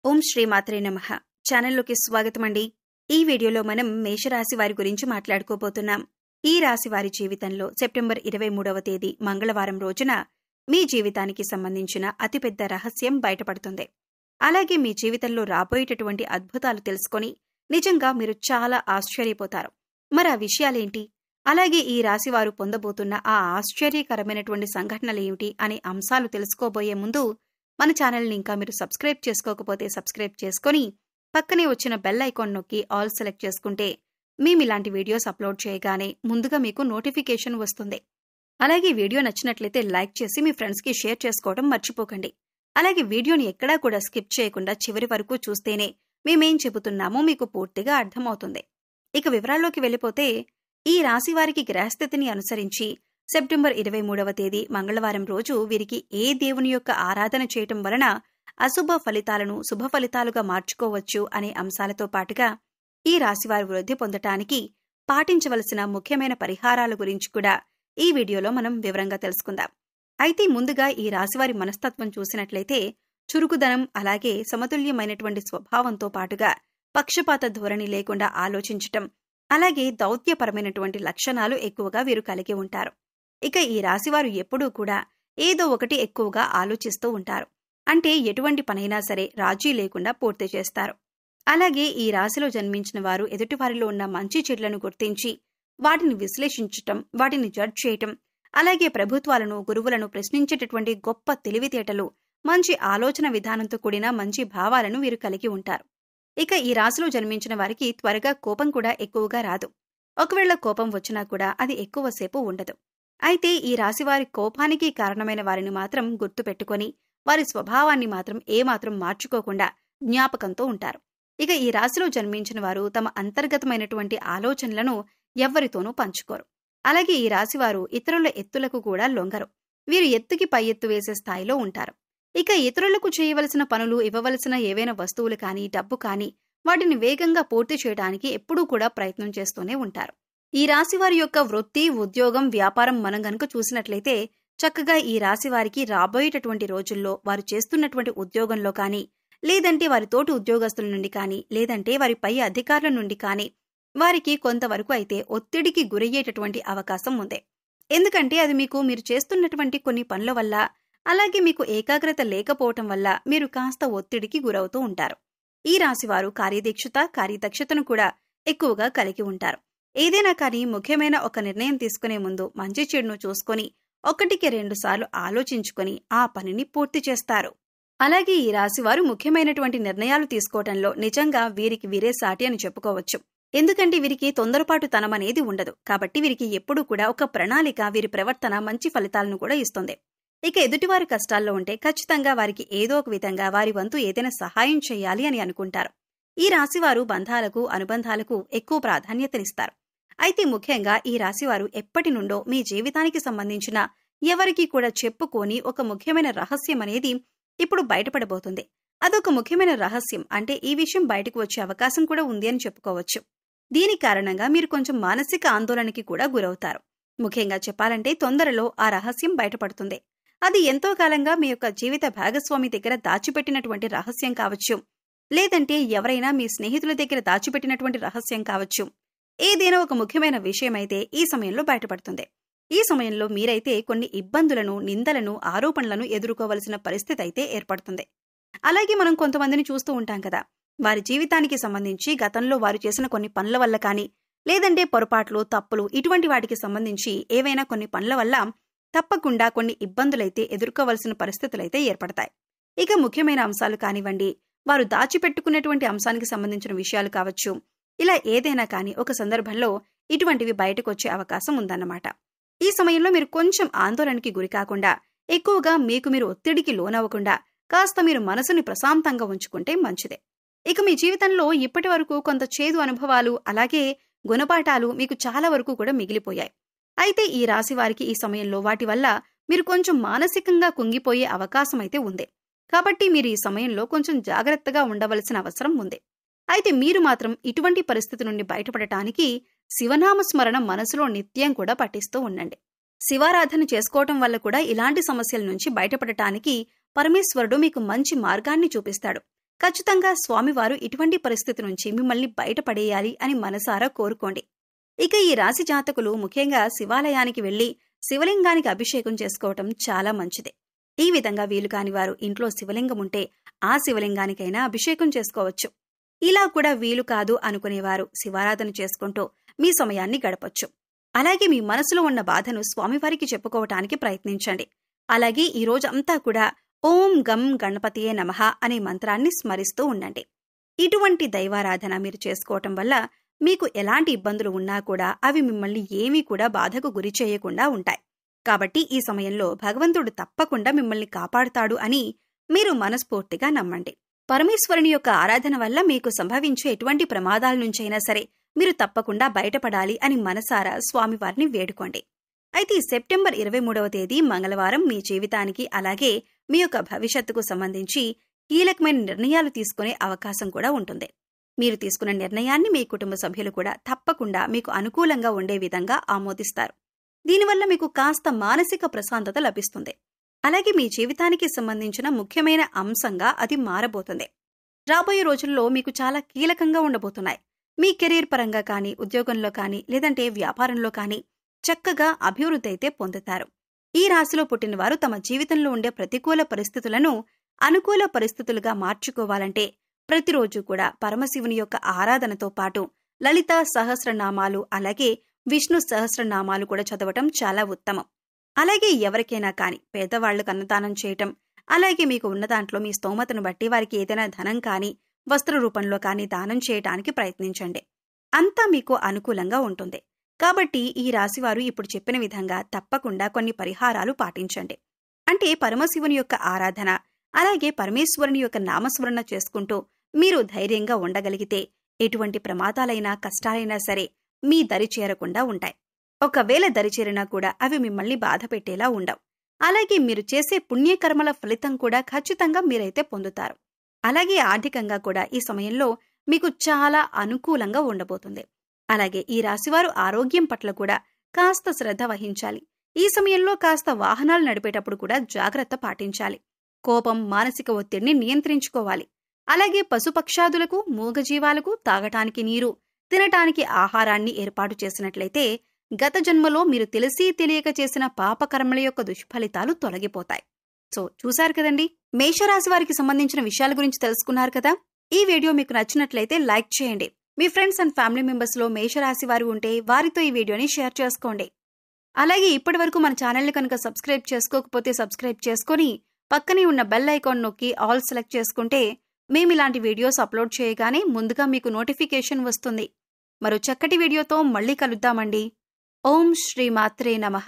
ఓం శ్రీ మాత్రే నమః. ఛానల్లోకి స్వాగతమండి. ఈ వీడియోలో మనం మేషరాశి వారి గురించి మాట్లాడుకోబోతున్నాం. ఈ రాశి వారి జీవితంలో సెప్టెంబర్ 23వ తేదీ మంగళవారం రోజున మీ జీవితానికి సంబంధించిన అతిపెద్ద రహస్యం బయటపడుతుంది. అలాగే మీ జీవితంలో రాబోయేటటువంటి అద్భుతాలు తెలుసుకొని నిజంగా మీరు చాలా ఆశ్చర్యపోతారు. మరి ఆ విషయాలేంటి? అలాగే ఈ రాశి వారు పొందబోతున్న ఆ ఆశ్చర్యకరమైనటువంటి సంఘటనలేమిటి అనే అంశాలు తెలుసుకోబోయే ముందు మన ఛానల్ని ఇంకా మీరు సబ్స్క్రైబ్ చేసుకోకపోతే సబ్స్క్రైబ్ చేసుకొని పక్కనే వచ్చిన బెల్ ఐకాన్ నొక్కి ఆల్ సెలెక్ట్ చేసుకుంటే మేము ఇలాంటి వీడియోస్ అప్లోడ్ చేయగానే ముందుగా మీకు నోటిఫికేషన్ వస్తుంది. అలాగే వీడియో నచ్చినట్లయితే లైక్ చేసి మీ ఫ్రెండ్స్కి షేర్ చేసుకోవడం మర్చిపోకండి. అలాగే వీడియోని ఎక్కడా కూడా స్కిప్ చేయకుండా చివరి వరకు చూస్తేనే మేమేం చెబుతున్నామో మీకు పూర్తిగా అర్థమవుతుంది. ఇక వివరాల్లోకి వెళ్ళిపోతే ఈ రాశి వారికి గ్రహస్థితిని అనుసరించి సెప్టెంబర్ 23వ తేదీ మంగళవారం రోజు వీరికి ఏ దేవుని యొక్క ఆరాధన చేయటం వలన అశుభ ఫలితాలను శుభ ఫలితాలుగా మార్చుకోవచ్చు అనే అంశాలతో పాటుగా ఈ రాశివారు వృద్ధి పొందటానికి పాటించవలసిన ముఖ్యమైన పరిహారాల గురించి కూడా ఈ వీడియోలో మనం వివరంగా తెలుసుకుందాం. అయితే ముందుగా ఈ రాశివారి మనస్తత్వం చూసినట్లయితే చురుకుదనం, అలాగే సమతుల్యమైనటువంటి స్వభావంతో పాటుగా పక్షపాత ధోరణి లేకుండా ఆలోచించటం, అలాగే దౌత్యపరమైనటువంటి లక్షణాలు ఎక్కువగా వీరు కలిగి ఉంటారు. ఇక ఈ రాశివారు ఎప్పుడూ కూడా ఏదో ఒకటి ఎక్కువగా ఆలోచిస్తూ ఉంటారు. అంటే ఎటువంటి పనైనా సరే రాజీ లేకుండా పూర్తి చేస్తారు. అలాగే ఈ రాశిలో జన్మించిన వారు ఎదుటివారిలో ఉన్న మంచి చెడులను గుర్తించి వాటిని విశ్లేషించటం, వాటిని జడ్జ్ చేయటం, అలాగే ప్రభుత్వాలను, గురువులను ప్రశ్నించేటటువంటి గొప్ప తెలివితేటలు, మంచి ఆలోచన విధానంతో కూడిన మంచి భావాలను వీరు కలిగి ఉంటారు. ఇక ఈ రాశిలో జన్మించిన వారికి త్వరగా కోపం కూడా ఎక్కువగా రాదు. ఒకవేళ కోపం వచ్చినా కూడా అది ఎక్కువసేపు ఉండదు. అయితే ఈ రాశివారి కోపానికి కారణమైన వారిని మాత్రం గుర్తుపెట్టుకొని వారి స్వభావాన్ని మాత్రం ఏమాత్రం మార్చుకోకుండా జ్ఞాపకంతో ఉంటారు. ఇక ఈ రాశిలో జన్మించిన వారు తమ అంతర్గతమైనటువంటి ఆలోచనలను ఎవ్వరితోనూ పంచుకోరు. అలాగే ఈ రాశివారు ఇతరుల ఎత్తులకు కూడా లొంగరు. వీరు ఎత్తుకి పై ఎత్తు వేసే స్థాయిలో ఉంటారు. ఇక ఇతరులకు చేయవలసిన పనులు, ఇవ్వవలసిన ఏవైనా వస్తువులు కానీ, డబ్బు కానీ వాటిని వేగంగా పూర్తి చేయడానికి ఎప్పుడూ కూడా ప్రయత్నం చేస్తూనే ఉంటారు. ఈ రాశివారి యొక్క వృత్తి, ఉద్యోగం, వ్యాపారం మనం గనుక చూసినట్లయితే చక్కగా ఈ రాశివారికి రాబోయేటటువంటి రోజుల్లో వారు చేస్తున్నటువంటి ఉద్యోగంలో కానీ, లేదంటే వారి తోటి ఉద్యోగస్తుల నుండి కానీ, లేదంటే వారి పై అధికారుల నుండి కానీ వారికి కొంతవరకు అయితే ఒత్తిడికి గురయ్యేటటువంటి అవకాశం ఉంది. ఎందుకంటే అది మీరు చేస్తున్నటువంటి కొన్ని పనుల వల్ల, అలాగే మీకు ఏకాగ్రత లేకపోవటం వల్ల మీరు కాస్త ఒత్తిడికి గురవుతూ ఉంటారు. ఈ రాశివారు కార్యదీక్షత, కార్యదక్షతను కూడా ఎక్కువగా కలిగి ఉంటారు. ఏదైనా కానీ ముఖ్యమైన ఒక నిర్ణయం తీసుకునే ముందు మంచి చెడును చూసుకొని 1-2 సార్లు ఆలోచించుకొని ఆ పనిని పూర్తి చేస్తారు. అలాగే ఈ రాశివారు ముఖ్యమైనటువంటి నిర్ణయాలు తీసుకోవటంలో నిజంగా వీరికి వీరే సాటి అని చెప్పుకోవచ్చు. ఎందుకంటే వీరికి తొందరపాటు తనమనేది ఉండదు. కాబట్టి వీరికి ఎప్పుడూ కూడా ఒక ప్రణాళిక, వీరి ప్రవర్తన మంచి ఫలితాలను కూడా ఇస్తుంది. ఇక ఎదుటివారి కష్టాల్లో ఉంటే ఖచ్చితంగా వారికి ఏదో ఒక విధంగా వారి వంతు ఏదైనా సహాయం చేయాలి అని అనుకుంటారు. ఈ రాశివారు బంధాలకు, అనుబంధాలకు ఎక్కువ ప్రాధాన్యతనిస్తారు. అయితే ముఖ్యంగా ఈ రాశివారు ఎప్పటి నుండో మీ జీవితానికి సంబంధించిన ఎవరికీ కూడా చెప్పుకోని ఒక ముఖ్యమైన రహస్యం అనేది ఇప్పుడు బయటపడబోతుంది. అదొక ముఖ్యమైన రహస్యం. అంటే ఈ విషయం బయటకు వచ్చే అవకాశం కూడా ఉంది అని చెప్పుకోవచ్చు. దీని కారణంగా మీరు కొంచెం మానసిక ఆందోళనకి కూడా గురవుతారు. ముఖ్యంగా చెప్పాలంటే తొందరలో ఆ రహస్యం బయటపడుతుంది. అది ఎంతో కాలంగా మీ యొక్క జీవిత భాగస్వామి దగ్గర దాచిపెట్టినటువంటి రహస్యం కావచ్చు, లేదంటే ఎవరైనా మీ స్నేహితుల దగ్గర దాచిపెట్టినటువంటి రహస్యం కావచ్చు. ఏదైనా ఒక ముఖ్యమైన విషయమైతే ఈ సమయంలో బయటపడుతుంది. ఈ సమయంలో మీరైతే కొన్ని ఇబ్బందులను, నిందలను, ఆరోపణలను ఎదుర్కోవలసిన పరిస్థితి అయితే ఏర్పడుతుంది. అలాగే మనం కొంతమందిని చూస్తూ ఉంటాం కదా, వారి జీవితానికి సంబంధించి గతంలో వారు చేసిన కొన్ని పనుల వల్ల కానీ, లేదంటే పొరపాట్లు, తప్పులు, ఇటువంటి వాటికి సంబంధించి ఏవైనా కొన్ని పనుల వల్ల తప్పకుండా కొన్ని ఇబ్బందులైతే ఎదుర్కోవలసిన పరిస్థితులైతే ఏర్పడతాయి. ఇక ముఖ్యమైన అంశాలు కానివ్వండి, వారు దాచిపెట్టుకున్నటువంటి అంశానికి సంబంధించిన విషయాలు కావచ్చు, ఇలా ఏదైనా కానీ ఒక సందర్భంలో ఇటువంటివి బయటకొచ్చే అవకాశం ఉందన్నమాట. ఈ సమయంలో మీరు కొంచెం ఆందోళనకి గురికాకుండా, ఎక్కువగా మీకు మీరు ఒత్తిడికి లోనవ్వకుండా కాస్త మీరు మనసుని ప్రశాంతంగా ఉంచుకుంటే మంచిదే. ఇక మీ జీవితంలో ఇప్పటి వరకు కొంత చేదు అనుభవాలు, అలాగే గుణపాఠాలు మీకు చాలా వరకు కూడా మిగిలిపోయాయి. అయితే ఈ రాశి వారికి ఈ సమయంలో వాటి వల్ల మీరు కొంచెం మానసికంగా కుంగిపోయే అవకాశం అయితే ఉంది. కాబట్టి మీరు ఈ సమయంలో కొంచెం జాగ్రత్తగా ఉండవలసిన అవసరం ఉంది. అయితే మీరు మాత్రం ఇటువంటి పరిస్థితి నుండి బయటపడటానికి శివనామస్మరణ మనసులో నిత్యం కూడా పఠిస్తూ ఉండండి. శివారాధన చేసుకోవటం వల్ల కూడా ఇలాంటి సమస్యల నుంచి బయటపడటానికి పరమేశ్వరుడు మీకు మంచి మార్గాన్ని చూపిస్తాడు. ఖచ్చితంగా స్వామివారు ఇటువంటి పరిస్థితి నుంచి మిమ్మల్ని బయటపడేయాలి అని మనసారా కోరుకోండి. ఇక ఈ రాశి జాతకులు ముఖ్యంగా శివాలయానికి వెళ్లి శివలింగానికి అభిషేకం చేసుకోవటం చాలా మంచిది. ఈ విధంగా వీలు కాని వారు ఇంట్లో శివలింగం ఉంటే ఆ శివలింగానికైనా అభిషేకం చేసుకోవచ్చు. ఇలా కూడా వీలు కాదు అనుకునేవారు శివారాధన చేసుకుంటూ మీ సమయాన్ని గడపొచ్చు. అలాగే మీ మనసులో ఉన్న బాధను స్వామివారికి చెప్పుకోవటానికి ప్రయత్నించండి. అలాగే ఈ రోజంతా కూడా ఓం గం గణపతియే నమః అనే మంత్రాన్ని స్మరిస్తూ ఉండండి. ఇటువంటి దైవారాధన మీరు చేసుకోవటం వల్ల మీకు ఎలాంటి ఇబ్బందులు ఉన్నా కూడా అవి మిమ్మల్ని ఏమీ కూడా బాధకు గురి చేయకుండా ఉంటాయి. కాబట్టి ఈ సమయంలో భగవంతుడు తప్పకుండా మిమ్మల్ని కాపాడుతాడు అని మీరు మనస్ఫూర్తిగా నమ్మండి. పరమేశ్వరుని యొక్క ఆరాధన వల్ల మీకు సంభవించే ఎటువంటి ప్రమాదాల నుంచైనా సరే మీరు తప్పకుండా బయటపడాలి అని మనసారా స్వామివారిని వేడుకోండి. అయితే సెప్టెంబర్ 23వ తేదీ మంగళవారం మీ జీవితానికి అలాగే మీ యొక్క భవిష్యత్తుకు సంబంధించి కీలకమైన నిర్ణయాలు తీసుకునే అవకాశం కూడా ఉంటుంది. మీరు తీసుకున్న నిర్ణయాన్ని మీ కుటుంబ సభ్యులు కూడా తప్పకుండా మీకు అనుకూలంగా ఉండే విధంగా ఆమోదిస్తారు. దీనివల్ల మీకు కాస్త మానసిక ప్రశాంతత లభిస్తుంది. అలాగే మీ జీవితానికి సంబంధించిన ముఖ్యమైన అంశంగా అది మారబోతుంది. రాబోయే రోజుల్లో మీకు చాలా కీలకంగా ఉండబోతున్నాయి. మీ కెరీర్ పరంగా కానీ, ఉద్యోగంలో కానీ, లేదంటే వ్యాపారంలో కానీ చక్కగా అభివృద్ధి అయితే పొందుతారు. ఈ రాశిలో పుట్టిన వారు తమ జీవితంలో ఉండే ప్రతికూల పరిస్థితులను అనుకూల పరిస్థితులుగా మార్చుకోవాలంటే ప్రతిరోజు కూడా పరమశివుని యొక్క ఆరాధనతో పాటు లలిత సహస్రనామాలు అలాగే విష్ణు సహస్రనామాలు కూడా చదవటం చాలా ఉత్తమం. అలాగే ఎవరికైనా కాని పేదవాళ్లకు అన్నదానం చేయటం, అలాగే మీకు ఉన్న దాంట్లో మీ స్తోమతను బట్టి వారికి ఏదైనా ధనం కానీ వస్త్ర రూపంలో కానీ దానం చేయటానికి ప్రయత్నించండి. అంతా మీకు అనుకూలంగా ఉంటుంది. కాబట్టి ఈ రాశివారు ఇప్పుడు చెప్పిన విధంగా తప్పకుండా కొన్ని పరిహారాలు పాటించండి. అంటే పరమశివుని యొక్క ఆరాధన అలాగే పరమేశ్వరుని యొక్క నామస్మరణ చేసుకుంటూ మీరు ధైర్యంగా ఉండగలిగితే ఎటువంటి ప్రమాదాలైనా కష్టాలైనా సరే మీ దరి చేరకుండా ఉంటాయి. ఒకవేళ దరిచేరినా కూడా అవి మిమ్మల్ని బాధ పెట్టేలా ఉండవు. అలాగే మీరు చేసే పుణ్యకర్మల ఫలితం కూడా ఖచ్చితంగా మీరైతే పొందుతారు. అలాగే ఆర్థికంగా కూడా ఈ సమయంలో మీకు చాలా అనుకూలంగా ఉండబోతుంది. అలాగే ఈ రాశివారు ఆరోగ్యం పట్ల కూడా కాస్త శ్రద్ధ వహించాలి. ఈ సమయంలో కాస్త వాహనాలు నడిపేటప్పుడు కూడా జాగ్రత్త పాటించాలి. కోపం, మానసిక ఒత్తిడిని నియంత్రించుకోవాలి. అలాగే పశుపక్షాదులకు, మూగజీవాలకు తాగటానికి నీరు, తినటానికి ఆహారాన్ని ఏర్పాటు చేసినట్లయితే గత జన్మలో మీరు తెలిసి తెలియక చేసిన పాపకర్మల యొక్క దుష్ఫలితాలు తొలగిపోతాయి. సో చూశారు కదండి, మేషరాశి వారికి సంబంధించిన విషయాల గురించి తెలుసుకున్నారు కదా. ఈ వీడియో మీకు నచ్చినట్లయితే లైక్ చేయండి. మీ ఫ్రెండ్స్ అండ్ ఫ్యామిలీ మెంబర్స్ లో మేషరాశి వారు ఉంటే వారితో ఈ వీడియోని షేర్ చేసుకోండి. అలాగే ఇప్పటి వరకు మన ఛానల్ని కనుక సబ్స్క్రైబ్ చేసుకోకపోతే సబ్స్క్రైబ్ చేసుకుని పక్కనే ఉన్న బెల్ ఐకాన్ నొక్కి ఆల్ సెలెక్ట్ చేసుకుంటే మేము ఇలాంటి వీడియోస్ అప్లోడ్ చేయగానే ముందుగా మీకు నోటిఫికేషన్ వస్తుంది. మరో చక్కటి వీడియోతో మళ్ళీ కలుద్దామండి. ఓం శ్రీ మాత్రే నమః.